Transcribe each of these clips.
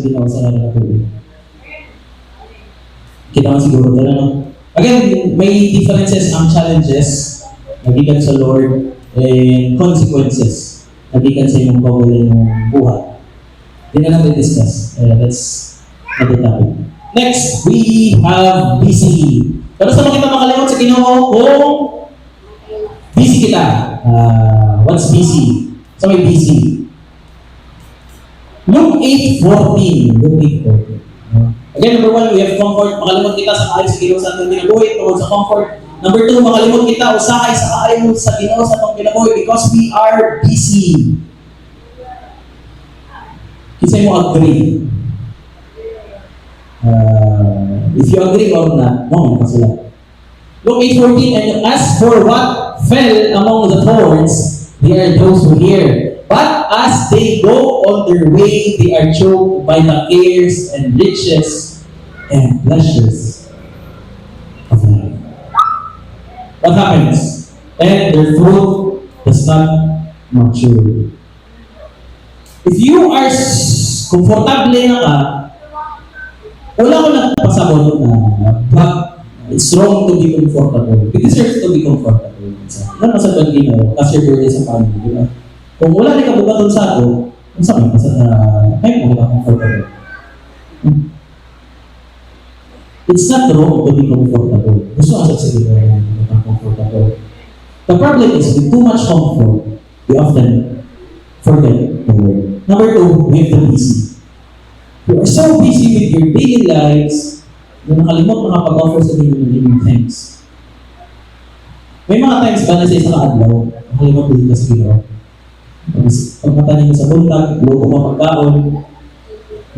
Ginoo sa natuloy. Kita mo siguro doon, ano? Again, may differences ang challenges nagikan sa Lord and consequences nagikan sa inyong pagawin ng buhay. Hindi na natin discuss. That's another topic. Next, we have BC. Pero sa mga kita makalimot sa Ginoo kung busy kita. What's busy? So may busy. Luke 8:14. Luke 8:14. Again, number 1, we have comfort. Makalimot kita sa kaayo sa Ginoo sa atong kinabuhi tungod sa comfort. Number 2, makalimot kita usahay sa kaayo sa Ginoo sa atong kinabuhi because we are busy. Kisay mo agree. If you agree or not, mo man kasula. Luke 8:14, and as for what fell among the thorns, they are those who hear. But as they go on their way, they are choked by the cares and riches and pleasures of life. What happens? And their fruit does not mature. If you are comfortable na ka, wala ko nagpasabot na but it's wrong to be comfortable. It deserves to be comfortable. Ano sa Ginoo? Kasi birthday sa family, di ba? Kung wala rin kabugaton sa ato, kung saan may pasat na may mga comfortable. It's not wrong to be comfortable. Gusto ka sa Ginoo na comfortable. The problem is, with too much comfort, we often forget the word. Number 2, we have to be busy. You are so busy with your daily lives na nakalimot makapag-offer sa Ginoo ng giving thanks. May mga times ba na sa isang adlaw, nakalimot din ka sa Ginoo. Pagmatanin mo sa buntag, luto ka pagkaon,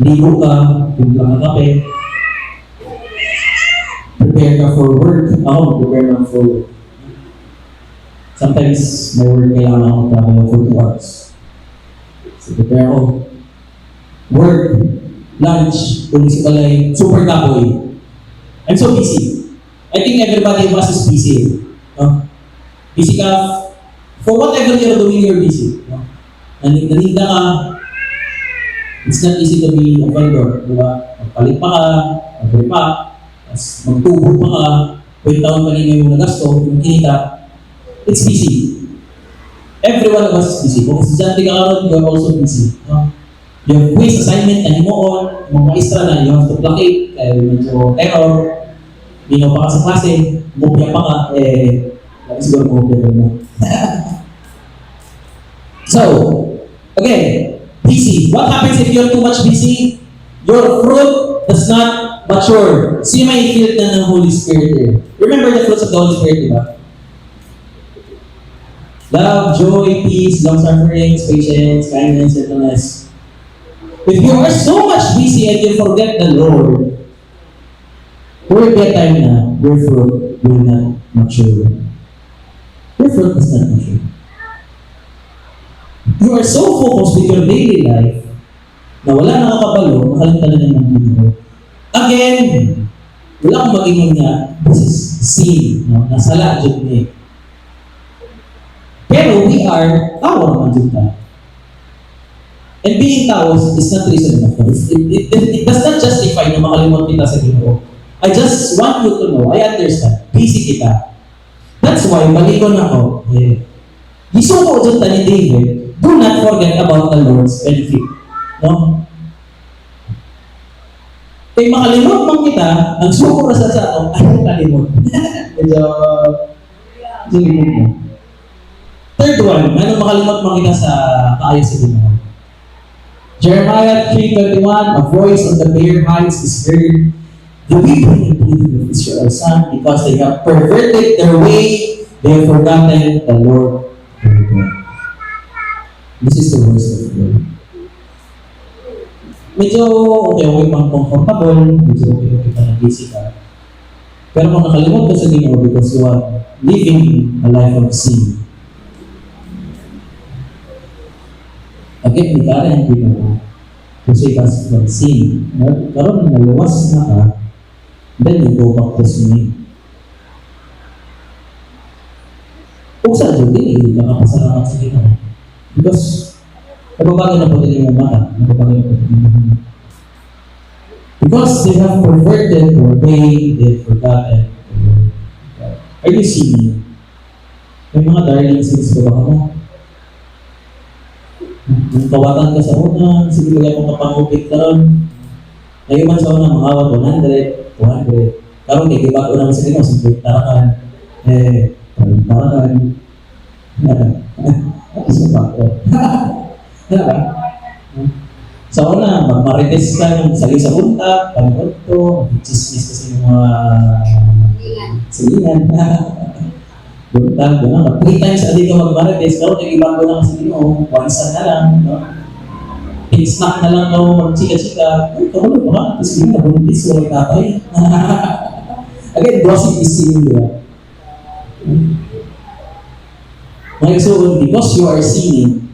ligo ka, timpla ka kape, prepare ka for work. Ako, prepare ka for work. Sometimes, may work kailangan ako travel for 2 hours. So, prepare ako. Work, lunch, kung si balay, super kapoy. I'm so busy. I think everybody of us is busy. No? Busy ka, for whatever you're doing, you're busy. No? Naninda ka, it's not easy to be a vendor. Diba? Magpalit pa ka, mag-repack, magtubo pa ka, pwede taon pa rin yung nagasto, yung kinita. It's busy. Every one of us is busy. Kung estudyante ka karon, you're also busy. No? You have quiz assignment na himoon, mga maestra na you have to placate, kaya medyo terror, binaw pa ka sa klase, mupya pa ka, siguro mupya pa na. So, again, busy. What happens if you're too much busy? Your fruit does not mature. So you may feel na ng Holy Spirit here. Remember the fruits of the Holy Spirit, diba? Love, joy, peace, long-suffering, patience, kindness, gentleness. If you are so much busy and you forget the Lord, there will be a time na your fruit will not mature. Your fruit does not mature. You are so focused with your daily life na wala nakakabalo, makalimutan na ng Ginoo. Again, wala akong mag-ingon nga, this is sin, no? Nasala dyan niya. Pero we are tao naman dyan tayo. And being tao is not reason enough. It does not justify na makalimot kita sa Ginoo. I just want you to know, I understand, busy kita. That's why, balikon ako, gisuko dyan ta ni David, do not forget about the Lord's benefit. No? Kaya makalimot man kita, ang suko na sa ato, ay kalimot. Medyo limot mo. Third one, ano makalimot man kita sa kaayo sa Ginoo. Jeremiah 3:21, a voice on the bare heights is heard, the weeping and pleading of Israel's son, because they have perverted their way, they have forgotten the Lord their God. This is the voice of God. Medyo okay pang comfortable, medyo okay pa na busy ka. Pero kung nakalimot ka sa Ginoo because you are living a life of sin, again, hindi ka rin Ginoo to save us from sin. Karoon na luwas na ka, then you go back to sin. Kung saan dyan din, hindi ka kapasalamat sa Ginoo. Because, nababago na po din yung mata, nababago na po din yung mata. Because they have perverted or they have forgotten the word of God. Are you seeing me? May mga darling sins ko ba mo? Nung kawatan ka sa una, sige wala mong kapangupit ka ron. Ngayon man sa una, makawat 100, 200. Karoon kay kibago naman sa inyo, 50 tarakan. Tarakan. Ano sa bako? Ano ba? Sa una, magmarites ka ng sali sa punta, panood to, chismis kasi ng mga silingan. Punta, gano'n. 3 times a day ka magmarites, karoon kay kibago naman sa inyo, once na lang. No? Snack na lang daw magchika-chika. Ay, karoon ba? Tapos hindi na buntis, wala tatay. Again, gossip is sin, di ba? Mga so, because you are sinning,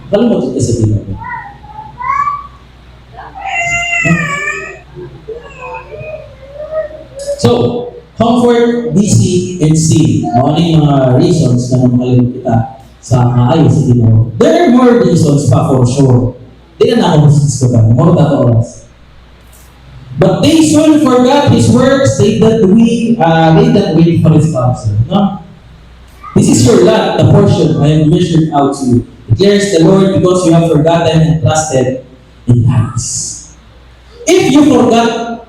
kalimutan ka sa Pinoy. So, comfort, busy, and sin. Ano yung mga reasons na makalimutan kita sa maayos sa Pinoy. There are more reasons pa for sure. Di na ako masis ko ba? More tata oras. But they soon forgot His works, they that wait for His counsel. No? This is your lot, the portion I am measured out to you. Declares the Lord, because you have forgotten and trusted in lies. If you forgot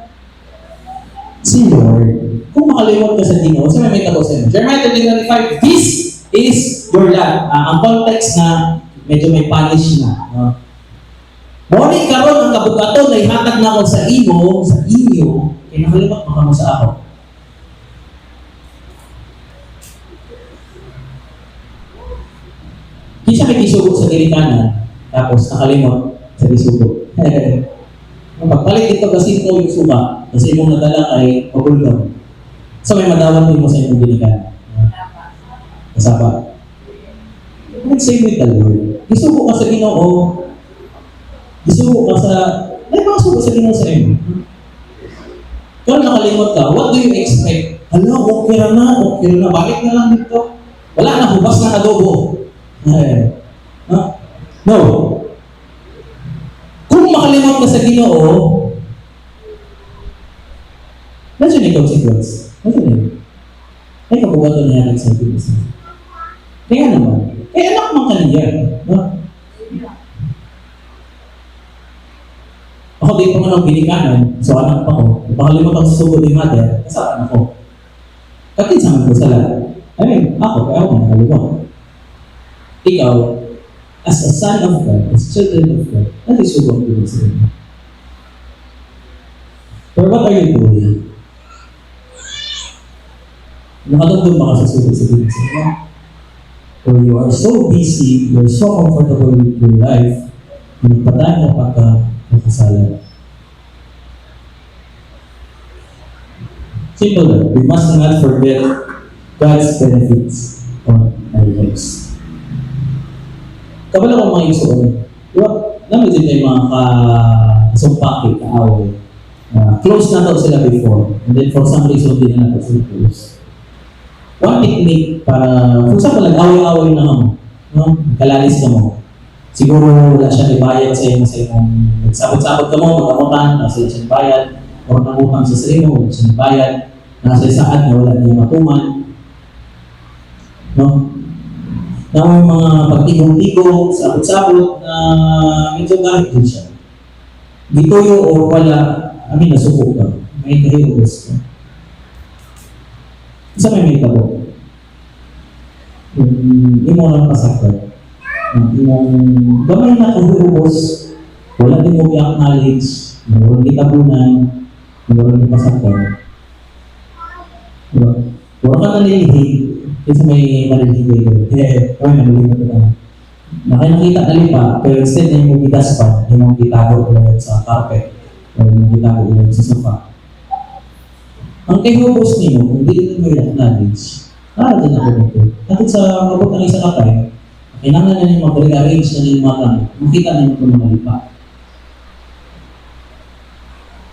si Lord, kung makalimot ka sa Ginoo, sa may tabo sa inyo. Jeremiah 25, this is your lot. Ang context na medyo may punish na. Morning karon ang kabugaton na ihatag na ako sa inyo, kaya nakalimot mo sa ako. Kisa may kisugo sa kilikanan, tapos nakalimot sa kisugo. Pagpalit dito kasi ito yung suka, kasi imong nadala ay pagulong. So may madawat din mo sa inyong kilikanan. Kasapa. Nag-save with the Lord. Kisugo ka sa Ginoo, kisugo ka sa, ay mga sugo sa Ginoo sa inyo. Kung nakalimot ka, what do you expect? Hala, okay na, balik na lang dito. Wala na, hubas na adobo. No. Kung makalimot ka sa Ginoo, nandiyan yung consequence. Nandiyan yun. Ay, kabugato niya nagsabi mo sa kaya naman, anak man ka niya. No? Ako di pa man ang binikanan, so anak pa ko. Makalimot ako sa sugo ni mother, kasama ako. Katinsaman ko sa lahat. Ako nakalimot. Ikaw, as a son of God, as children of God, natisubok din sa inyo. But what are you doing? Nakatagdong ba ka sa sugot sa inyo? Or you are so busy, you are so comfortable with your life, pinagpatayan mo pagkakasalan. Simple lang. We must not forget God's benefits on our lives. Kabala ko mga isuon. Diba? Namin din tayo mga kasumpake, kaaway. Close na daw sila before. And then for some reason, hindi na natin sila close. One technique para, kung saan palang away-away na mo, no? Kalalis ka mo. Siguro wala siya ibayad sa imong nagsabot-sabot ka mo, magkamutan, nasa siya bayad, o nangutang sa sarili mo, wala siya bayad, nasa isaad na wala niya matuman. No? Na may mga pagtigong-tigong, sabot-sabot na medyo gamit din siya. Gituyo o wala, nasuko ka. May kahirugos ka. Isa may tabo. Yung lang pasakot. Yung gamay na kahirugos, wala din mo i-acknowledge, wala din tabunan, wala din pasakot. Wala ka na nilihig, kasi may malilibay doon. Kaya malilibay ko na. Nakita na lipa, pero instead na yung bigas pa, yung itago ulit sa carpet, o yung itago ulit sa sofa. Ang kahirugos niyo, kung hindi mo i-acknowledge, din ako dito. Bakit sa kabot ng isa katay, kailangan na niyo mag-rearrange na niyo mga gamit, makita na niyo ito mga lipa.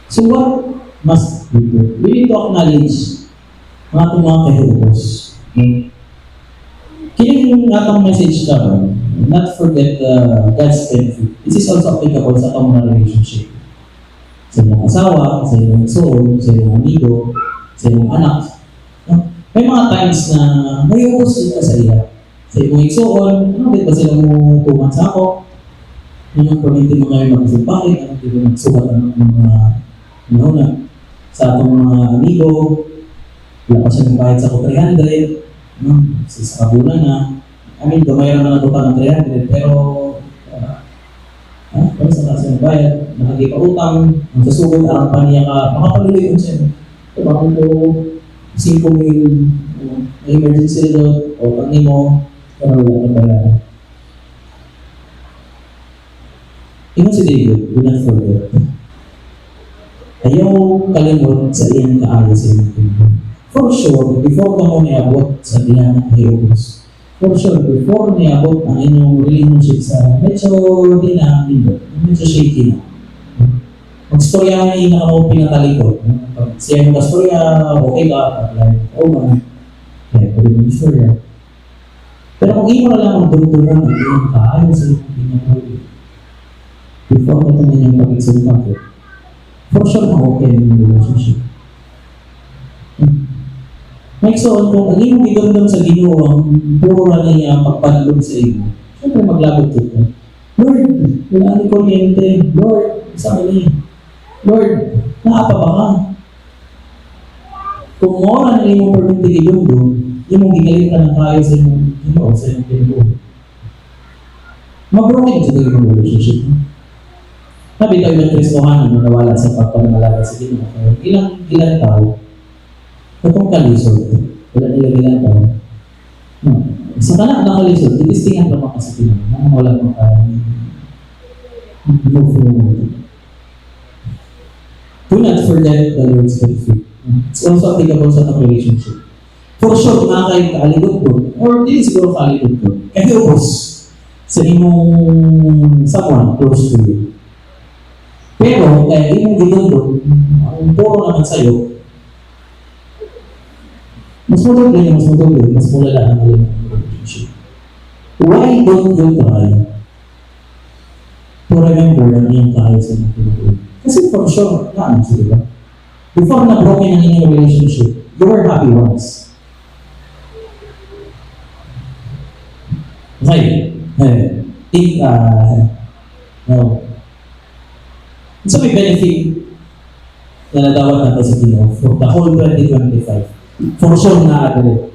So what must we do? We need to acknowledge mga itong mga kahirugos. Kinig yung natang message ka ba? Not forget God's benefit. This is also applicable sa itong mga relationship. sa iyong asawa, sa iyong suon, sa iyong amigo, sa iyong anak. No? May mga times na may ubos sila sa iya. Sa iyong igsuon, ano ba sila mo tuman sa ako? Yung pamilya mo ngayon magsumpakit, ano dito magsukat ang mga nauna. Sa atong mga amigo, wala pa siya ng bayad sa ako 300, no? Sa kabulan na. I mean, dumayan na natutan ng 300, pero para sa kasi ng bayad, nakagipag-utang, ang susugod, arang pa niya ka, makapaluloy ko siya. So, bakit ko 5,000, may emergency load, o pag mo, pero wala na bayaran. Ingon si David, do not forget. Ayaw kalimot sa iyang kaayo sa iyong tingin. For sure, before ka mo niabot sa diyan ng Hiyobos, for sure, before niabot ang inyong relationship sa medyo di na hindi, medyo shaky na. Mag-storya na ako pinatalikod. Pag siya mo ka-storya, okay ka, pag-like, man. Kaya pwede mo istorya. Pero kung imo na lang magdurduran ang iyong kaayo sa iyong tingin, before ka ito ninyong pag-isulpakit, for sure na okay yung relationship. Mike, so kung ang iyong idamdam sa Ginoo ang puro na niya pagpadlog sa iyo, siyempre maglabot ito. Lord, wala ni kuryente. Lord, sa akin Lord, naapa ba ka? Kung mora na iyong perminti idumdum, iyong gigalit ka ng kayo sa iyong Ginoo, sa iyong Ginoo. Mag-broken sa iyong relationship. Sabi tayo ng Kristohanan na nawala sa pagpanangalaga sa Ginoo. Ilang tao, itong kalisod, wala ilang tao. No. Sa tanak na kalisod, itistingan naman kasi Ginoo. Nang wala mong move forward. Do not forget the Lord's benefit. It's also applicable sa itong relationship. For sure, nakakain kaalidod ko, or hindi siguro kaalidod ko, kasi ubos sa imong someone close to you. Pero, kaya imong gidundog, ang puro naman sa'yo, mas madugli, mas mulala ang relationship. Why don't you try to remember na iyong kayo sa mga pinag-uwi? Kasi for sure, naano siya, diba? Before na-broken ang inyong relationship, you were happy once. Okay. Think, no. So may benefit na nadawat natin sa Ginoo for the whole 2025. For sure na agad.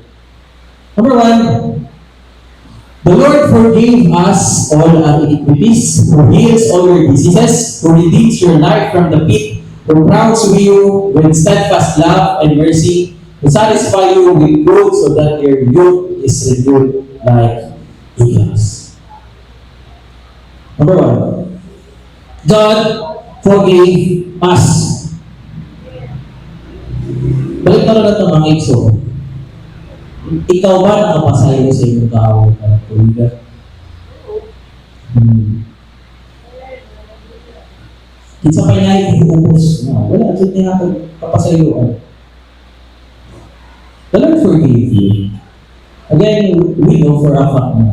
Number 1, the Lord forgave us all our iniquities, who heals all your diseases, who redeems your life from the pit, who crowns you with steadfast love and mercy, who satisfy you with good so that your youth is renewed like eagles. Number 1, God forgave us. Balik na lang ito mga ikso. Ikaw ba nakapasayo sa inyong tao para tuwigan? Isa pa niya iuubos. Wala, dyan niya kapasayuan. The Lord forgave you. Again, we know for a fact na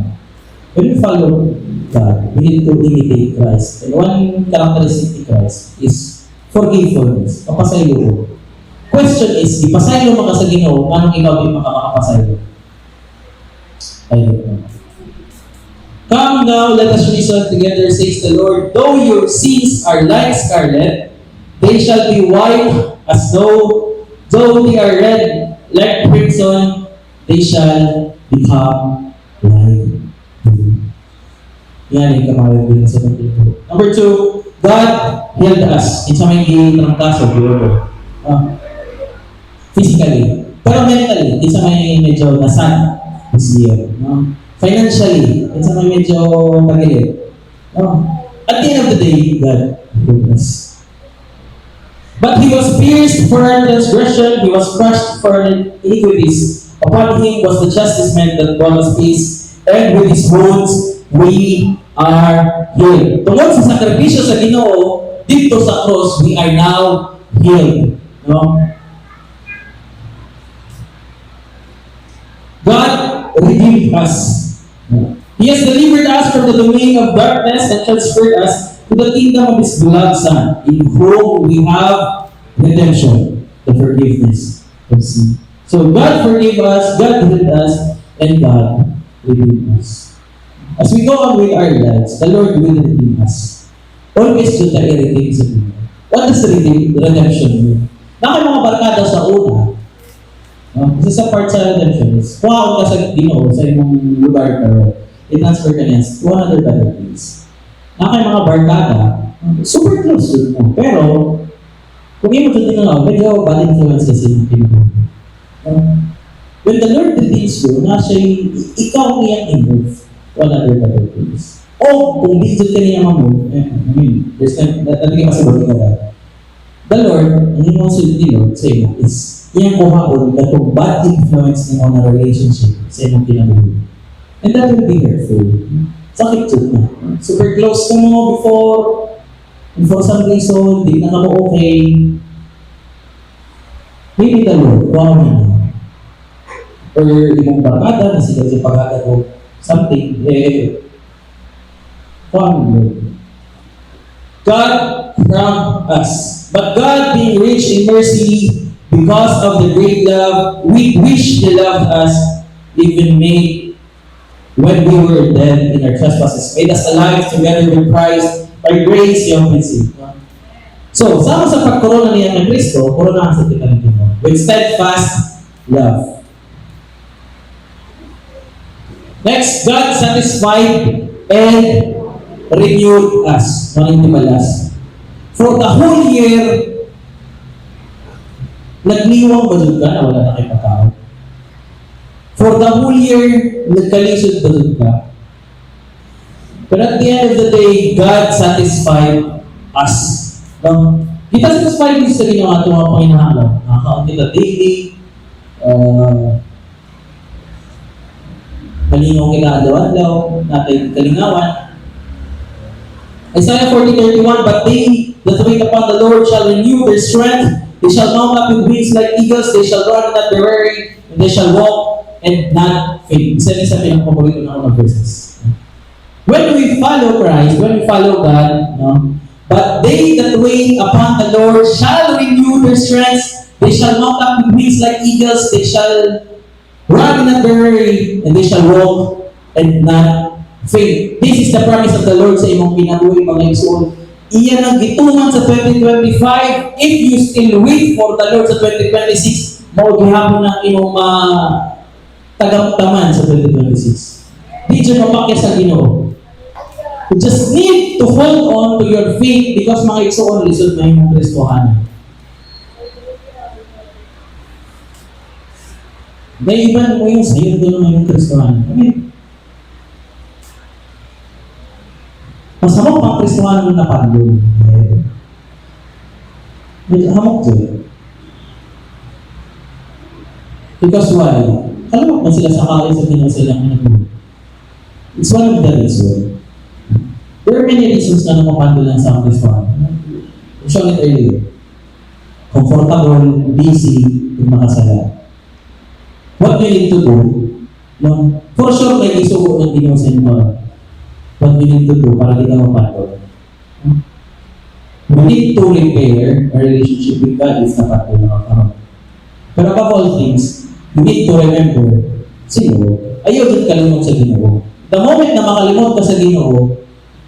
when we follow God, we need to imitate Christ. And one characteristic of Christ is forgiveness. Kapasaylo. Question is, di pasaylo maka sa Ginoo, anong ikaw din makakapasaylo? Ayun. Come now, let us reason together, says the Lord. Though your sins are like scarlet, they shall be white as snow. Though they are red like crimson, they shall become like blue. Yan yung kamalit din sa pagkito. Number 2, God healed us. It's a may trangkaso, physically. Pero mentally, it's a may medyo nasan this year. Financially, it's a may medyo tagilid. At the end of the day, God healed us. But He was pierced for our transgression, He was crushed for our iniquities. Upon Him was the chastisement that brought us peace, and with His wounds, we are healed. Tungkol sa sakripisyo sa Ginoo, dito sa cross, we are now healed. God redeemed us. He has delivered us from the domain of darkness and transferred us to to the kingdom of His beloved Son, in whom we have redemption, the forgiveness of sin. So God forgave us, God healed us, and God redeemed us. As we go on with our lives, the Lord will redeem us. Always do tayo redeem sa Panginoon. What does redemption mean? Nakay mga barkada sa una, isa sa part sa redemption is, kuha ka sa Ginoo, sa imong lugar pero i-transfer ka niya to another place. Nakay mga barkada, super close yun mo. Pero, kung imo dyan din medyo bad influence kasi ng Ginoo. When the Lord redeems you, ikaw iyang i-move to another place. O, kung di dyan ka niya ma-move, there's nothing possible ka that. The Lord, ang imong silti Lord sa imo is, iyang kuhaon katong bad influence niyo na relationship sa imong kinabuhi. And that will be hurtful. Sakit yun na. Super close ka mo before, and for some reason, di na mo okay. Maybe the Lord, wow niya. Or imong barkada, na sila sa pagkada o something, wow Lord. God wronged us. But God, being rich in mercy, because of the great love with which He loved us, even made, when we were dead in our trespasses, made us alive together with Christ. By grace, you have been saved. So, sama sa pagkorona niya ng Kristo, koronahan sa kita ng Panginoon with steadfast love. Next, God satisfied and renewed us. Mga malas. For the whole year, nagliwang ba dun ka na wala na kayo pagkaon? For the whole year, nagkalisod ba dun ka? But at the end of the day, God satisfied us. Kita satisfied din sa ginawa ito mga Panginoon. Nakakaon kita daily, malinaw kita adlaw-adlaw, natin kalingawan. Isaiah 40:31, but they that wait upon the Lord shall renew their strength. They shall mount up with wings like eagles. They shall run and not be weary, and they shall walk and not faint. Isa rin sa pinakapaborito ng mga verses. When we follow Christ, when we follow God, but they that wait upon the Lord shall renew their strength. They shall mount up with wings like eagles. They shall run and not be weary, and they shall walk and not faith. This is the promise of the Lord sa imong kinabuhi, mga igsoon. Iyan ang gitungan sa 2025. If you still wait for the Lord sa 2026, maugihapon ng imong tagamtaman sa 2026. Di dyan mapakya sa Ginoo. You just need to hold on to your faith because mga igsoon, lisod na yung Kristohanan. Dahil iba mo yung sayo doon ng Kristohanan. Amen. Masama pang Kristohanan ng napandong. Hamok dyan. Because why? Alam mo sila sa kaya sa pinasilang nag-move. It's one of the reasons. There are many reasons na napapando lang sa Kristohanan. I showed it earlier. Comfortable, busy, at makasala. What you need to do, for sure, may isuko ng Ginoo sa inyo. What you need to do para di ka mapatol. We need to repair our relationship with God if napatol na kakaroon. Pero above all things, you need to remember, sino, ayaw din kalimot sa Ginoo. The moment na makalimot ka sa Ginoo,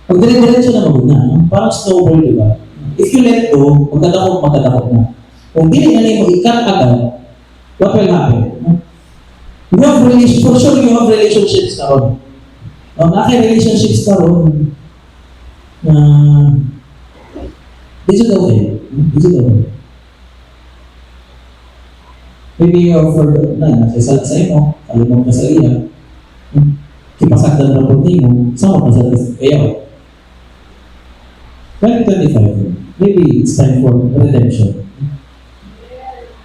pag dire-diretso na magod na, parang snowball, di ba? If you let go, magdadakot na. Kung hindi na mo ikat agad, what will happen? You have for sure you have relationships na ron. Relationships na ron na digital eh. Digital. Maybe you have forgot na, nasa sa imo, kalimot ka sa iya. Kipasagdan na po mo, sama ka sa kayo. 2025, maybe it's time for redemption.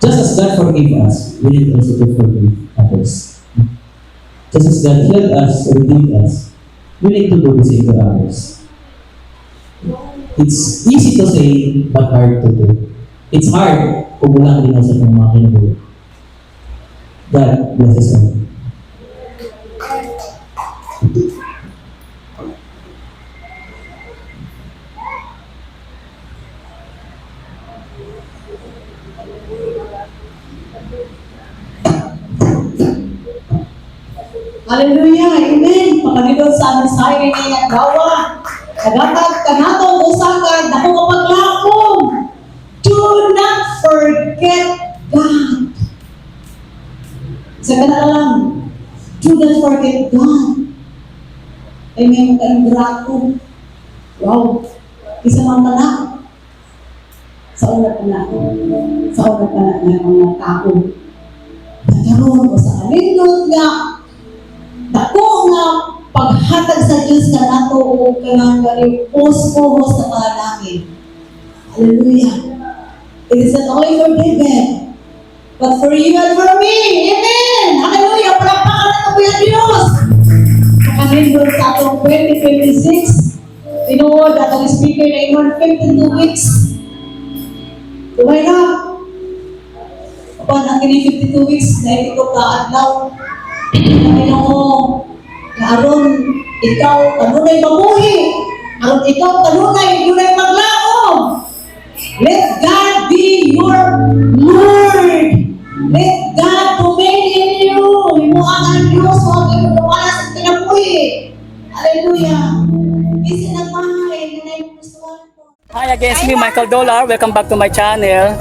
Just as God forgave us, we need also to forgive others. Just as God healed us, redeemed us, we need to do the same to others. It's easy to say, but hard to do. It's hard kung walang din sa mga kinabuhi. God bless us all. Hallelujah, amen. Pagkanilod sa aming sayo ni naggawa. Nagatag kanatong usakan, dako kapaglakom. Do not forget God. Sa kanalang, do not forget God. Amen, kayong grato. Wow, isa mang tanak. Sa una pa na ng mga tao. Nagkaroon ko sa kanindot nga, dako nga paghatag sa Diyos ka nato o kanang puhos sa panalangin. Hallelujah. It is not only for David, but for you and for me. Amen. Hallelujah. Palakpakan na ito yung Diyos. Makanindot sa atong 2026. Tinuod atong speaker na ingon 52 weeks. Tuway na. Kapag ang 52 weeks, na ito ka adlaw. Panginoon, aron ikaw kanunay mabuhi, aron ikaw kanunay dunay maglaom. Let God be your Lord. Let God domain in you. Himuan ang Diyos o ang wala sa kinabuhi. Hallelujah. Kasi nagmahal na naipustuhan ko. Hi again, it's me Michael Dollar. Welcome back to my channel.